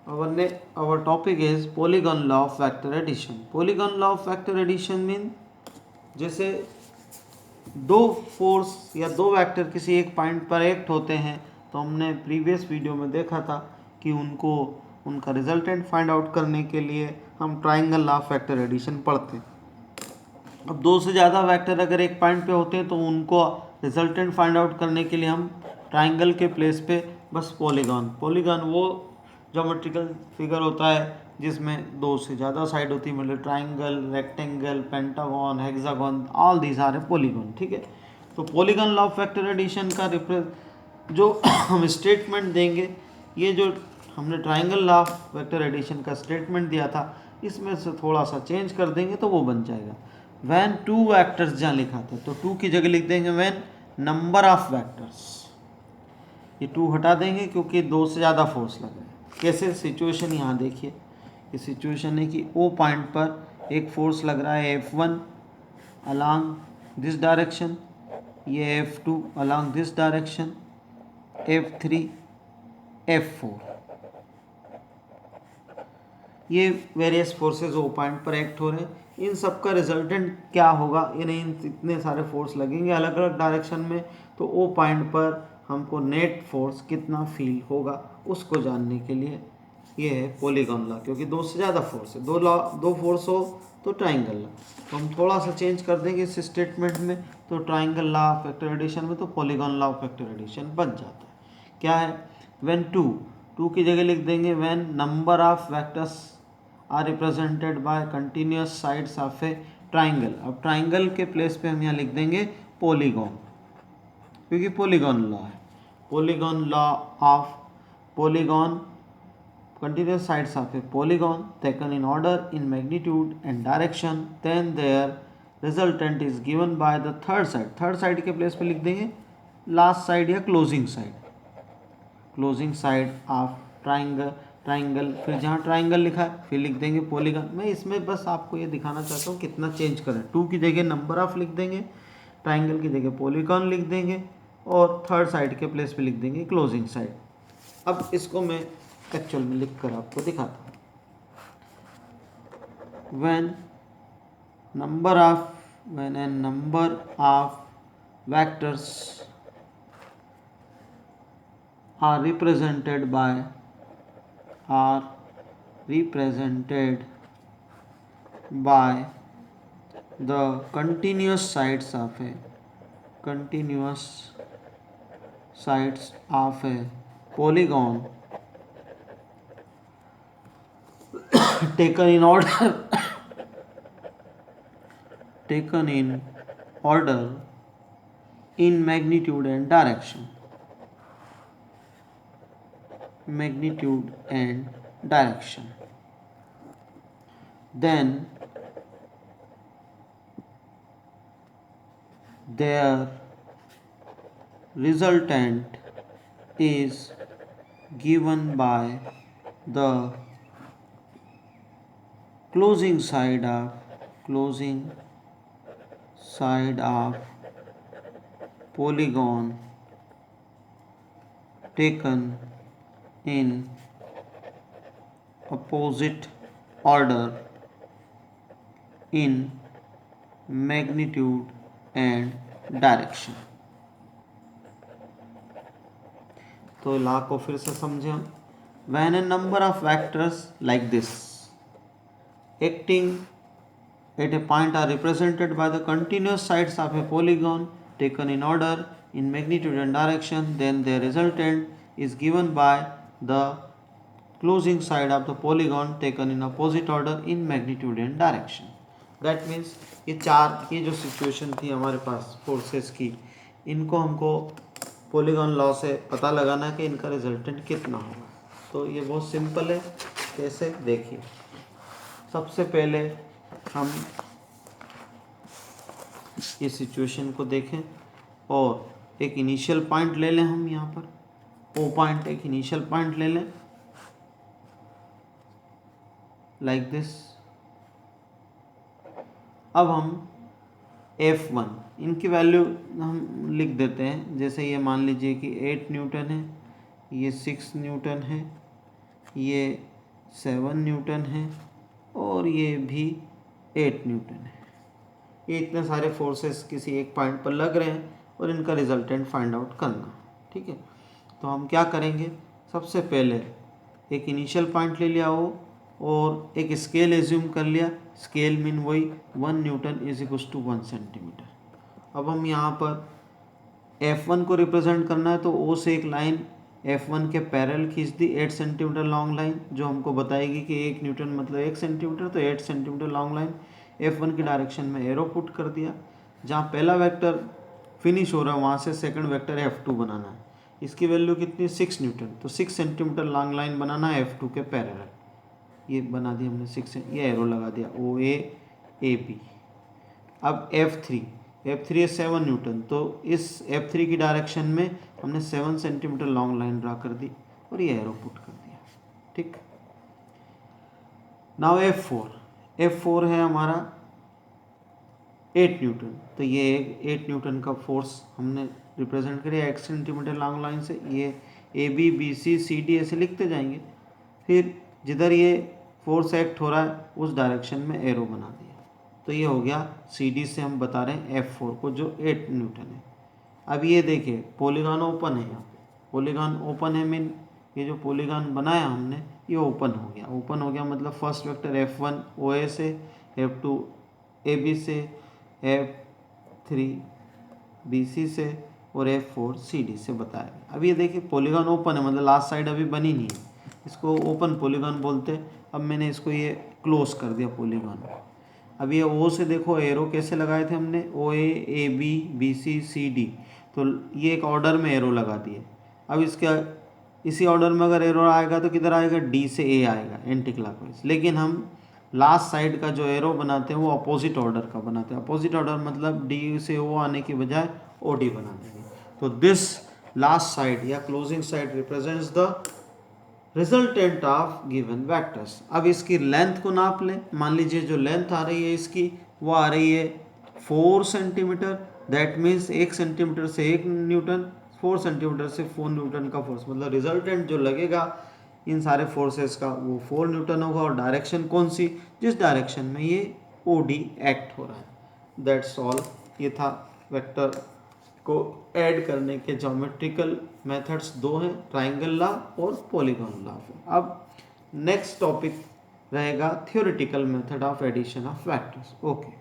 our topic is polygon law of vector addition. Polygon law of vector addition mean जैसे दो force या दो vector किसी एक पॉइंट पर एक्ट होते हैं, तो हमने प्रीवियस वीडियो में देखा था कि उनका रिजल्टेंट फाइंड आउट करने के लिए हम triangle law of vector addition पढ़ते हैं। अब दो से ज़्यादा वेक्टर अगर एक पॉइंट पे होते हैं तो उनको रिजल्टेंट फाइंड आउट करने के लिए हम ट्राइंगल के प्लेस पे बस पॉलीगॉन वो ज्योमेट्रिकल फिगर होता है जिसमें दो से ज़्यादा साइड होती है, मतलब triangle, rectangle, pentagon, hexagon, all these are a polygon. ठीक है, तो polygon law of vector addition का जो हम स्टेटमेंट देंगे, ये जो हमने triangle law of vector addition का स्टेटमेंट दिया था इसमें से थोड़ा सा चेंज कर देंगे तो वो बन जाएगा वैन टू वैक्टर्स। जहाँ लिखा था तो टू की जगह लिख देंगे वैन नंबर ऑफ वैक्टर्स। ये टू हटा देंगे क्योंकि दो से ज़्यादा फोर्स लग रहा है। कैसे सिचुएशन यहाँ देखिए, ये सिचुएशन है कि ओ पॉइंट पर एक फोर्स लग रहा है F1 अलॉन्ग दिस डायरेक्शन, ये F2 along this direction, F3, F4, ये वेरियस फोर्सेस ओ पॉइंट पर एक्ट हो रहे हैं। इन सब का रिजल्टेंट क्या होगा, यानी इतने सारे फोर्स लगेंगे अलग अलग डायरेक्शन में, तो ओ पॉइंट पर हमको नेट फोर्स कितना फील होगा उसको जानने के लिए ये है पॉलीगॉन लॉ। क्योंकि दो से ज़्यादा फोर्स है, दो फोर्स हो तो ट्राइंगल लॉ, तो हम थोड़ा सा चेंज कर देंगे इस स्टेटमेंट में, तो triangle law of vector addition में तो polygon law of vector addition बन जाता है। क्या है, व्हेन टू की जगह लिख देंगे when number of vectors are represented by continuous sides of a triangle. अब ट्राइंगल के प्लेस पे हम यहाँ लिख देंगे पॉलीगॉन, क्योंकि पॉलीगॉन लॉ है। Polygon law of polygon, continuous sides of a polygon taken in order in magnitude and direction, then their resultant is given by the third side। Third side के place पे लिख देंगे last side या closing side of triangle. फिर जहाँ triangle लिखा है फिर लिख देंगे पॉलीगॉन। मैं इसमें बस आपको ये दिखाना चाहता हूँ कितना चेंज करें। टू की जगह नंबर ऑफ लिख देंगे, ट्राइंगल की जगह पॉलीगॉन लिख देंगे, और थर्ड साइड के प्लेस पे लिख देंगे क्लोजिंग साइड। अब इसको मैं एक्चुअल में लिख कर आपको दिखाता हूँ। when a number of vectors are represented by the continuous sides of a polygon taken in order in magnitude and direction, then their resultant is given by the closing side of polygon taken in opposite order in magnitude and direction। तो law को फिर से समझें हम। When a number of vectors like this acting at a point are represented by the continuous sides of a polygon taken in order in magnitude and direction, then their resultant is given by the closing side of the polygon taken in opposite order in magnitude and direction। That means ये जो situation थी हमारे पास forces की, इनको हमको polygon law से पता लगाना कि इनका रिजल्टेंट कितना होगा। तो ये बहुत सिंपल है, कैसे देखिए। सबसे पहले हम ये सिचुएशन को देखें और एक इनिशियल पॉइंट ले लें। हम यहाँ पर ओ पॉइंट एक इनिशियल पॉइंट ले लें लाइक दिस। अब हम F1 इनकी वैल्यू हम लिख देते हैं। जैसे ये मान लीजिए कि 8 न्यूटन है, ये 6 न्यूटन है, ये 7 न्यूटन है और ये भी 8 न्यूटन है। ये इतने सारे फोर्सेस किसी एक पॉइंट पर लग रहे हैं और इनका रिजल्टेंट फाइंड आउट करना। ठीक है, तो हम क्या करेंगे, सबसे पहले एक इनिशियल पॉइंट ले लिया हो और एक स्केल एज्यूम कर लिया। स्केल मीन वही 1 newton is equal to 1 centimetre. अब हम यहाँ पर F1 को रिप्रेजेंट करना है तो O से एक लाइन F1 के पैरेलल खींच दी 8 सेंटीमीटर लॉन्ग लाइन, जो हमको बताएगी कि 1 न्यूटन मतलब 1 सेंटीमीटर, तो 8 सेंटीमीटर लॉन्ग लाइन F1 की डायरेक्शन में एरो पुट कर दिया। जहाँ पहला वेक्टर फिनिश हो रहा है वहाँ से सेकंड वेक्टर F2 बनाना है। इसकी वैल्यू कितनी, 6 न्यूटन, तो 6 सेंटीमीटर लॉन्ग लाइन बनाना है F2 के पैरेलल। ये बना दिया हमने 6, ये एरो लगा दिया OA AB। अब F3 है 7 न्यूटन, तो इस F3 की डायरेक्शन में हमने 7 सेंटीमीटर लॉन्ग लाइन ड्रा कर दी और ये एरो पुट कर दिया। ठीक, नाउ F4 है हमारा 8 न्यूटन, तो ये 8 न्यूटन का फोर्स हमने रिप्रेजेंट किया 8 सेंटीमीटर लॉन्ग लाइन से। ये AB BC CD ऐसे लिखते जाएंगे। फिर जिधर ये फोर्स एक्ट हो रहा है उस डायरेक्शन में एरो बना दिया, तो ये हो गया CD से हम बता रहे हैं F4 को जो 8 न्यूटन है। अब ये देखिए पॉलीगॉन ओपन है, यहाँ पे पॉलीगॉन ओपन है मीन ये जो पॉलीगॉन बनाया हमने ये ओपन हो गया मतलब फर्स्ट वेक्टर F1 OA से, F2 AB से, F3 BC से और F4 CD से बताया। अब ये देखिए पॉलीगॉन ओपन है मतलब लास्ट साइड अभी बनी नहीं है, इसको ओपन पॉलीगॉन बोलते हैं। अब मैंने इसको ये क्लोज कर दिया पॉलीगॉन। अब ये O से देखो एरो कैसे लगाए थे हमने, OA AB BC CD, तो ये एक ऑर्डर में एरो लगा दिए। अब इसका इसी ऑर्डर में अगर एरो आएगा तो किधर आएगा, D से A आएगा एंटी क्लॉकवाइज। लेकिन हम लास्ट साइड का जो एरो बनाते हैं वो अपोजिट ऑर्डर का बनाते हैं। अपोजिट ऑर्डर मतलब D से O आने की बजाय OD बना देंगे। तो दिस लास्ट साइड या closing side represents the resultant of given vectors. अब इसकी लेंथ को नाप लें। मान लीजिए जो लेंथ आ रही है इसकी वो आ रही है 4 सेंटीमीटर, दैट मीन्स 1 सेंटीमीटर से 1 न्यूटन, 4 सेंटीमीटर से 4 न्यूटन का फोर्स, मतलब रिजल्टेंट जो लगेगा इन सारे फोर्सेस का वो 4 न्यूटन होगा। और डायरेक्शन कौन सी, जिस डायरेक्शन में ये OD एक्ट हो रहा है। That's all. ये था वेक्टर को ऐड करने के ज्योमेट्रिकल मेथड्स दो हैं, ट्राइंगल लॉ और पॉलीगॉन लॉ। अब नेक्स्ट टॉपिक रहेगा theoretical method of addition of vectors. Okay.